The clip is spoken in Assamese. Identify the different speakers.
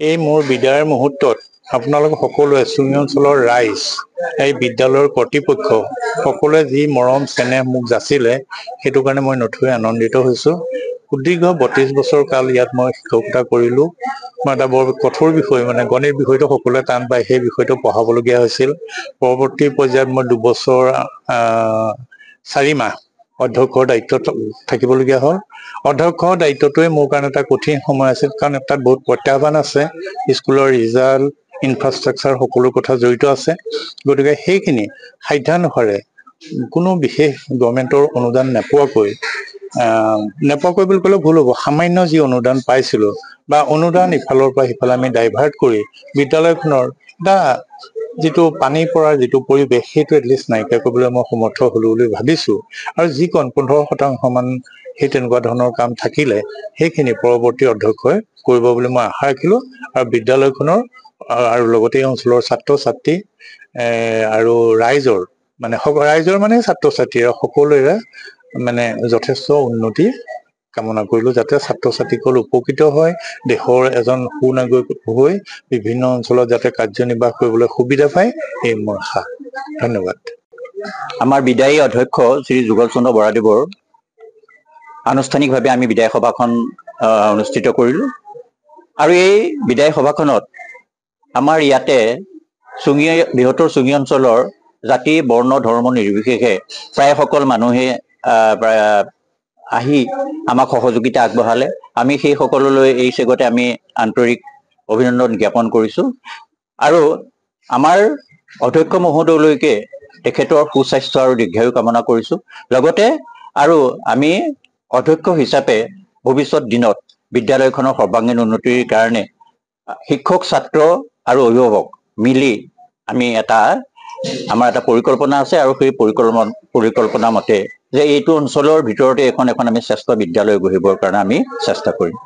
Speaker 1: এই মোৰ বিদায়ৰ মুহূৰ্তত আপোনালোক সকলোৱে চুঙি অঞ্চলৰ ৰাইজ এই বিদ্যালয়ৰ কৰ্তৃপক্ষ সকলোৱে যি মৰম চেনেহ মোক যাচিলে সেইটো কাৰণে মই নথৈ আনন্দিত হৈছোঁ। সুদীৰ্ঘ ৩২ বছৰ কাল ইয়াত মই শিক্ষকতা কৰিলোঁ। মই এটা বৰ কঠোৰ বিষয় গণিত বিষয়টো সকলোৱে টান পায়, সেই বিষয়টো পঢ়াবলগীয়া হৈছিল। পৰৱৰ্তী পৰ্যায়ত মই ২ বছৰ ৪ মাহ অধ্যক্ষৰ দায়িত্বত থাকিবলগীয়া হ'ল। অধ্যক্ষৰ দায়িত্বটোৱে মোৰ কাৰণে এটা কঠিন সময় আছিল, কাৰণ তাত বহুত প্ৰত্যাহ্বান আছে। স্কুলৰ ৰিজাল্ট, ইনফ্ৰাষ্ট্ৰাকচাৰ সকলো কথা জড়িত আছে। গতিকে সেইখিনি সাধ্যানুসাৰে কোনো বিশেষ গভৰ্ণমেণ্টৰ অনুদান নোপোৱাকৈ বুলি ক'লে ভুল হ'ব, সামান্য যি অনুদান পাইছিলোঁ বা অনুদান ইফালৰ পৰা সিফালে আমি ডাইভাৰ্ট কৰি বিদ্যালয়খনৰ এটা যিটো পানী পৰাৰ যিটো পৰিৱেশ সেইটো এটলিষ্ট নাইকিয়া কৰিবলৈ মই সমৰ্থ হ'লো বুলি ভাবিছোঁ। আৰু যিকণ 15% মান সেই তেনেকুৱা ধৰণৰ কাম থাকিলে সেইখিনি পৰৱৰ্তী অধ্যক্ষই কৰিব বুলি মই আশা ৰাখিলোঁ। আৰু বিদ্যালয়খনৰ আৰু লগতে এই অঞ্চলৰ ছাত্ৰ ছাত্ৰী আৰু ৰাইজৰ ছাত্ৰ ছাত্ৰী সকলোৰে যথেষ্ট উন্নতি কামনা কৰিলোঁ, যাতে ছাত্ৰ ছাত্ৰীসকল উপকৃত হয়, দেশৰ এজন সুনাগৰিক হৈ বিভিন্ন অঞ্চলত যাতে কাৰ্যনিৰ্বাহ কৰিবলৈ সুবিধা পায়, এই মোৰ আশা। ধন্যবাদ।
Speaker 2: আমাৰ বিদায়ী অধ্যক্ষ শ্ৰী যুগল চন্দ্ৰ বৰাদেৱৰ আনুষ্ঠানিকভাৱে আমি বিদায় সভাখন অনুষ্ঠিত কৰিলোঁ। আৰু এই বিদায় সভাখনত আমাৰ ইয়াতে বৃহত্তৰ চুঙি অঞ্চলৰ জাতি বৰ্ণ ধৰ্ম নিৰ্বিশেষে প্ৰায় সকল মানুহে আহি আমাক সহযোগিতা আগবঢ়ালে। আমি সেই সকললৈ এই চেগতে আমি আন্তৰিক অভিনন্দন জ্ঞাপন কৰিছোঁ। আৰু আমাৰ অধ্যক্ষ মহোদয়লৈকে তেখেতৰ সুস্বাস্থ্য আৰু দীৰ্ঘায়ু কামনা কৰিছোঁ। লগতে আৰু আমি অধ্যক্ষ হিচাপে ভৱিষ্যত দিনত বিদ্যালয়খনৰ সৰ্বাংগীন উন্নতিৰ কাৰণে শিক্ষক ছাত্ৰ আৰু অভিভাৱক মিলি আমি আমাৰ এটা পৰিকল্পনা আছে, আৰু সেই পৰিকল্পনা মতে যে এইটো অঞ্চলৰ ভিতৰতে এখন আমি শ্ৰেষ্ঠ বিদ্যালয় গঢ়িবৰ কাৰণে আমি চেষ্টা কৰিম।